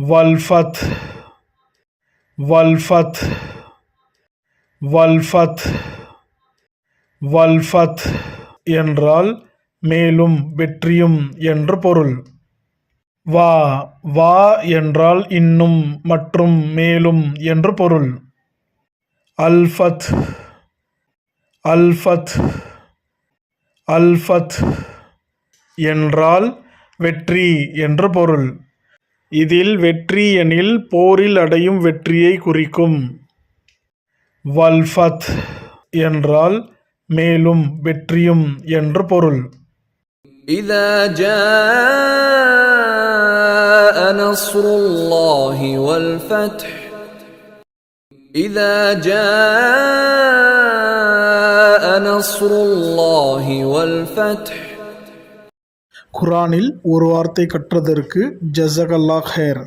வல்ஃபத் வல்ஃபத் வல்ஃபத் வல்ஃபத் என்றால் மேலும் வெற்றியும் என்று பொருள். வா வா என்றால் இன்னும் மற்றும் மேலும் என்று பொருள். அல்ஃபத் அல்ஃபத் அல்ஃபத் என்றால் வெற்றி என்று பொருள். இதில் வெற்றி எனில் போரில் அடையும் வெற்றியை குறிக்கும். வல்ஃபத் என்றால் மேலும் வெற்றியும் என்று பொருள். إذا جاء نصر الله والفتح إذا جاء نصر الله والفتح. குர்ஆனில் ஒரு வார்த்தை கற்றதற்கு ஜஸகல்லாஹ் ஹைர்.